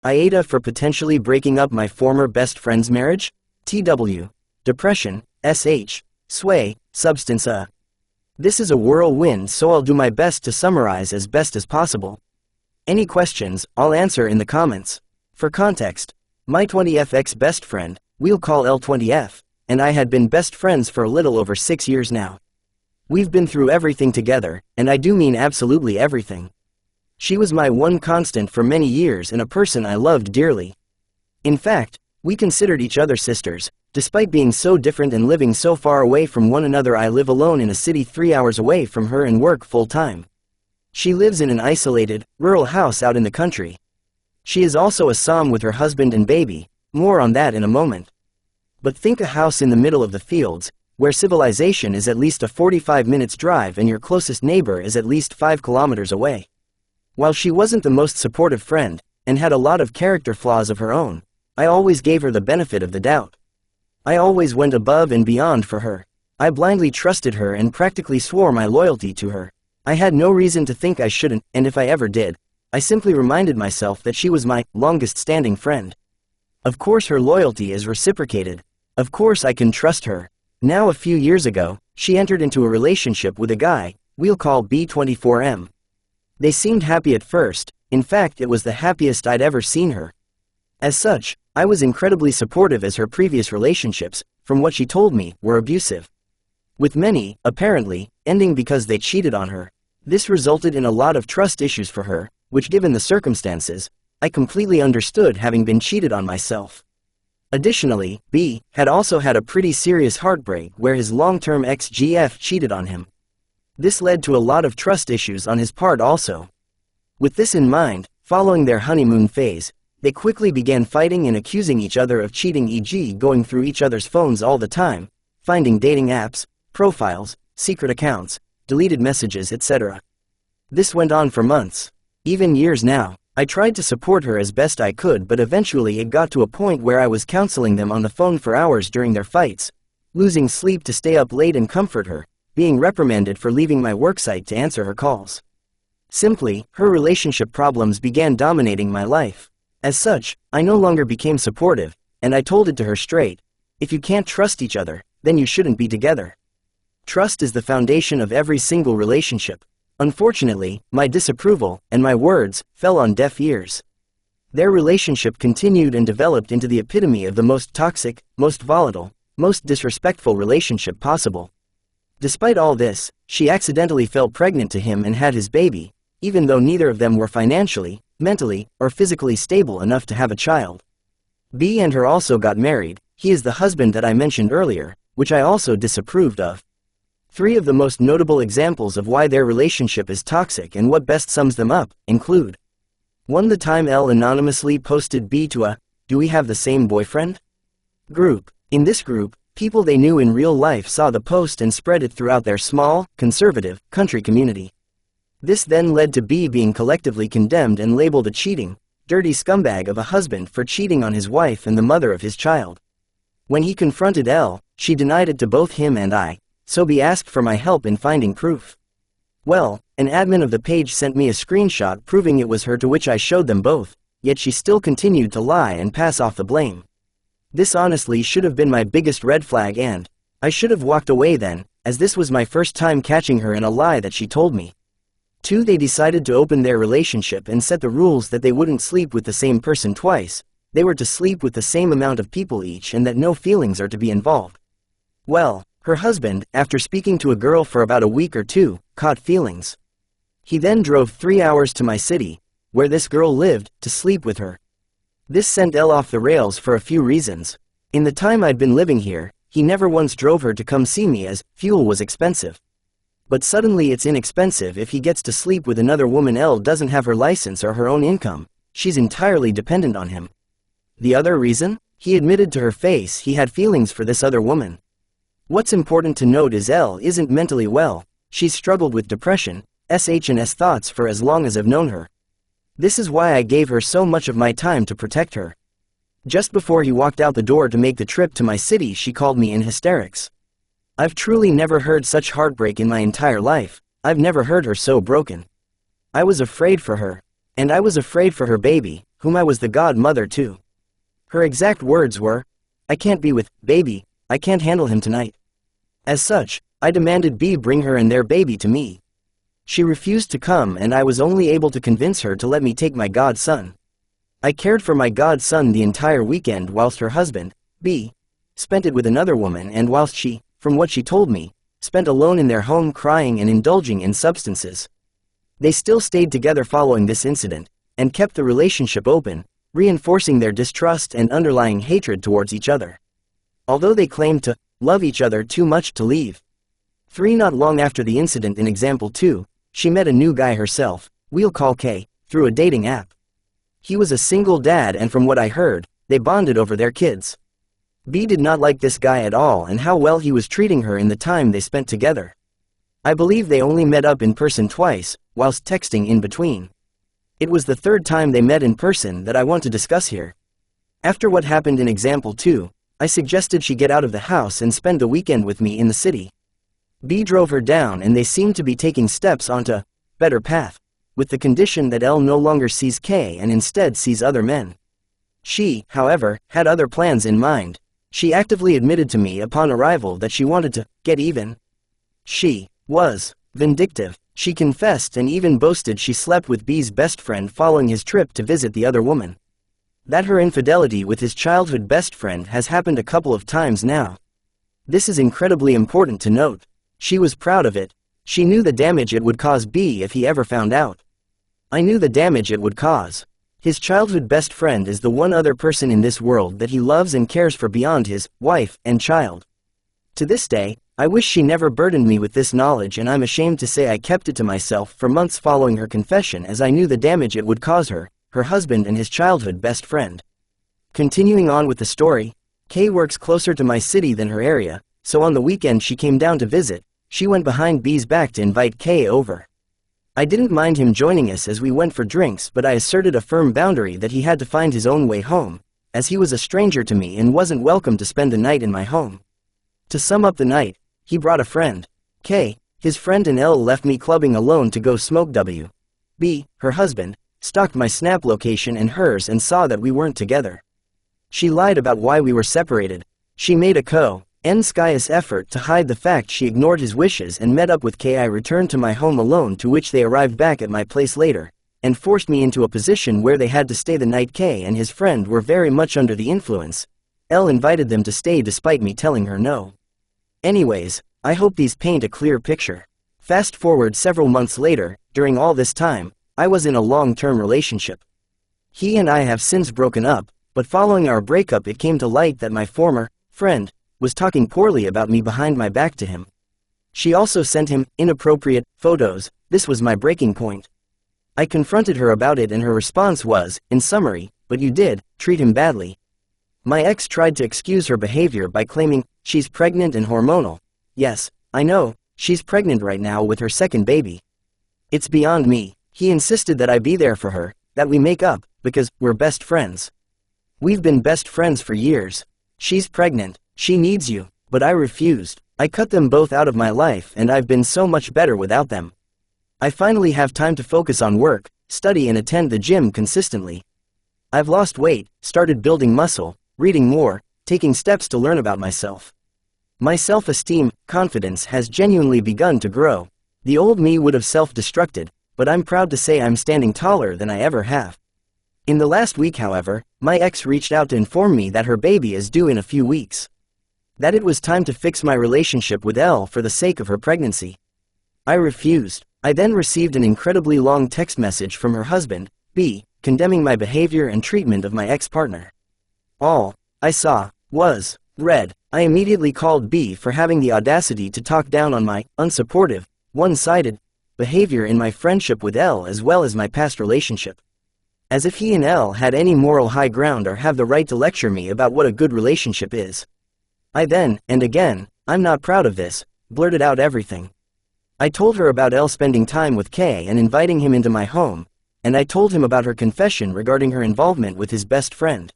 AITA for potentially breaking up my former best friend's marriage? TW. Depression, SH. Sway, substance This is a whirlwind, so I'll do my best to summarize as best as possible. Any questions, I'll answer in the comments. For context, my 20th ex-best friend, we'll call L20F, and I had been best friends for a little over 6 years now. We've been through everything together, and I do mean absolutely everything. She was my one constant for many years and a person I loved dearly. In fact, we considered each other sisters. Despite being so different and living so far away from one another, I live alone in a city 3 hours away from her and work full-time. She lives in an isolated, rural house out in the country. She is also a Som with her husband and baby, more on that in a moment. But think a house in the middle of the fields, where civilization is at least a 45 minutes drive and your closest neighbor is at least 5 kilometers away. While she wasn't the most supportive friend, and had a lot of character flaws of her own, I always gave her the benefit of the doubt. I always went above and beyond for her. I blindly trusted her and practically swore my loyalty to her. I had no reason to think I shouldn't, and if I ever did, I simply reminded myself that she was my longest-standing friend. Of course her loyalty is reciprocated. Of course I can trust her. Now a few years ago, she entered into a relationship with a guy, we'll call B24M. They seemed happy at first. In fact, it was the happiest I'd ever seen her. As such, I was incredibly supportive, as her previous relationships, from what she told me, were abusive. With many, apparently, ending because they cheated on her. This resulted in a lot of trust issues for her, which, given the circumstances, I completely understood, having been cheated on myself. Additionally, B had also had a pretty serious heartbreak where his long-term ex-GF cheated on him. This led to a lot of trust issues on his part also. With this in mind, following their honeymoon phase, they quickly began fighting and accusing each other of cheating, e.g. going through each other's phones all the time, finding dating apps, profiles, secret accounts, deleted messages, etc. This went on for months, even years now. I tried to support her as best I could, but eventually it got to a point where I was counseling them on the phone for hours during their fights, losing sleep to stay up late and comfort her, being reprimanded for leaving my worksite to answer her calls. Simply, her relationship problems began dominating my life. As such, I no longer became supportive, and I told it to her straight. If you can't trust each other, then you shouldn't be together. Trust is the foundation of every single relationship. Unfortunately, my disapproval, and my words, fell on deaf ears. Their relationship continued and developed into the epitome of the most toxic, most volatile, most disrespectful relationship possible. Despite all this, she accidentally fell pregnant to him and had his baby, even though neither of them were financially, mentally, or physically stable enough to have a child. B and her also got married. He is the husband that I mentioned earlier, which I also disapproved of. 3 of the most notable examples of why their relationship is toxic and what best sums them up include: 1. The time L anonymously posted B to a "Do we have the same boyfriend?" group. In this group, people they knew in real life saw the post and spread it throughout their small, conservative, country community. This then led to B being collectively condemned and labeled a cheating, dirty scumbag of a husband for cheating on his wife and the mother of his child. When he confronted L, she denied it to both him and I, so B asked for my help in finding proof. Well, an admin of the page sent me a screenshot proving it was her, to which I showed them both, yet she still continued to lie and pass off the blame. This honestly should have been my biggest red flag, and I should have walked away then, as this was my first time catching her in a lie that she told me. 2. They decided to open their relationship and set the rules that they wouldn't sleep with the same person twice. They were to sleep with the same amount of people each, and that no feelings are to be involved. Well, her husband, after speaking to a girl for about a week or 2, caught feelings. He then drove 3 hours to my city, where this girl lived, to sleep with her. This sent L off the rails for a few reasons. In the time I'd been living here, he never once drove her to come see me, as fuel was expensive. But suddenly it's inexpensive if he gets to sleep with another woman. L doesn't have her license or her own income. She's entirely dependent on him. The other reason? He admitted to her face he had feelings for this other woman. What's important to note is L isn't mentally well. She's struggled with depression, SH&S thoughts for as long as I've known her. This is why I gave her so much of my time to protect her. Just before he walked out the door to make the trip to my city, she called me in hysterics. I've truly never heard such heartbreak in my entire life. I've never heard her so broken. I was afraid for her. And I was afraid for her baby. whom I was the godmother to. Her exact words were, "I can't be with baby, I can't handle him tonight." As such, I demanded B bring her and their baby to me. She refused to come and I was only able to convince her to let me take my godson. I cared for my godson the entire weekend whilst her husband, B, spent it with another woman and whilst she, from what she told me, spent alone in their home crying and indulging in substances. They still stayed together following this incident, and kept the relationship open, reinforcing their distrust and underlying hatred towards each other. Although they claimed to love each other too much to leave. 3. Not long after the incident in example 2, she met a new guy herself, we'll call K, through a dating app. He was a single dad and from what I heard, they bonded over their kids. B did not like this guy at all and how well he was treating her in the time they spent together. I believe they only met up in person twice, whilst texting in between. It was the third time they met in person that I want to discuss here. After what happened in example 2, I suggested she get out of the house and spend the weekend with me in the city. B drove her down and they seemed to be taking steps onto a better path, with the condition that L no longer sees K and instead sees other men. She, however, had other plans in mind. She actively admitted to me upon arrival that she wanted to get even. She was vindictive. She confessed and even boasted she slept with B's best friend following his trip to visit the other woman. That her infidelity with his childhood best friend has happened a couple of times now. This is incredibly important to note. She was proud of it. She knew the damage it would cause B if he ever found out. I knew the damage it would cause. His childhood best friend is the one other person in this world that he loves and cares for beyond his wife and child. To this day, I wish she never burdened me with this knowledge and I'm ashamed to say I kept it to myself for months following her confession as I knew the damage it would cause her, her husband and his childhood best friend. Continuing on with the story, Kay works closer to my city than her area, so on the weekend she came down to visit. She went behind B's back to invite Kay over. I didn't mind him joining us as we went for drinks but I asserted a firm boundary that he had to find his own way home, as he was a stranger to me and wasn't welcome to spend the night in my home. To sum up the night, he brought a friend. K, his friend and L left me clubbing alone to go smoke. B, her husband, stalked my Snap location and hers and saw that we weren't together. She lied about why we were separated. She made a conscious effort to hide the fact she ignored his wishes and met up with K. I returned to my home alone, to which they arrived back at my place later, and forced me into a position where they had to stay the night. K and his friend were very much under the influence. L invited them to stay despite me telling her no. Anyways, I hope these paint a clear picture. Fast forward several months later, during all this time, I was in a long-term relationship. He and I have since broken up, but following our breakup it came to light that my former friend was talking poorly about me behind my back to him. She also sent him inappropriate photos. This was my breaking point. I confronted her about it and her response was, in summary, "But you did treat him badly." My ex tried to excuse her behavior by claiming, "She's pregnant and hormonal." Yes, I know, she's pregnant right now with her second baby. It's beyond me. He insisted that I be there for her, that we make up, because we're best friends. We've been best friends for years. She's pregnant, she needs you, but I refused. I cut them both out of my life and I've been so much better without them. I finally have time to focus on work, study and attend the gym consistently. I've lost weight, started building muscle, reading more, taking steps to learn about myself. My self-esteem, confidence has genuinely begun to grow. The old me would have self-destructed, but I'm proud to say I'm standing taller than I ever have. In the last week, however, my ex reached out to inform me that her baby is due in a few weeks. That it was time to fix my relationship with L for the sake of her pregnancy. I refused. I then received an incredibly long text message from her husband, B, condemning my behavior and treatment of my ex-partner. All I saw was red. I immediately called B for having the audacity to talk down on my unsupportive, one-sided behavior in my friendship with L as well as my past relationship. As if he and L had any moral high ground or have the right to lecture me about what a good relationship is. I then, and again, I'm not proud of this, blurted out everything. I told her about L spending time with K and inviting him into my home, and I told him about her confession regarding her involvement with his best friend.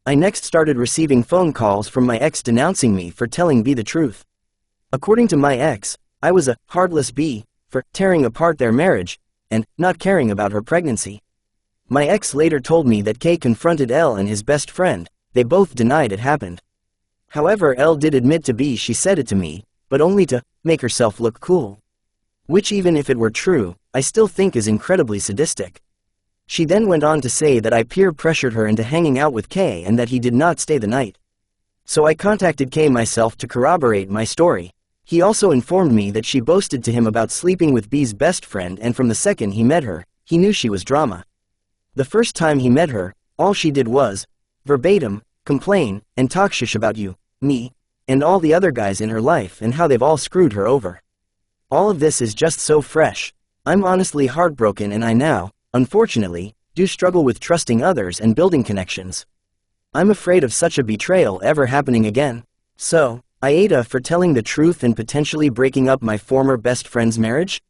I next started receiving phone calls from my ex denouncing me for telling B the truth. According to my ex, I was a heartless B for tearing apart their marriage and not caring about her pregnancy. My ex later told me that K confronted L and his best friend. They both denied it happened. However, L did admit to B she said it to me, but only to make herself look cool. Which, even if it were true, I still think is incredibly sadistic. She then went on to say that I peer pressured her into hanging out with K and that he did not stay the night. So I contacted K myself to corroborate my story. He also informed me that she boasted to him about sleeping with B's best friend, and from the second he met her, he knew she was drama. The first time he met her, all she did was, verbatim, complain and talk shish about you, me, and all the other guys in her life and how they've all screwed her over. All of this is just so fresh. I'm honestly heartbroken, and I now, unfortunately, do struggle with trusting others and building connections. I'm afraid of such a betrayal ever happening again. So, AITA for telling the truth and potentially breaking up my former best friend's marriage?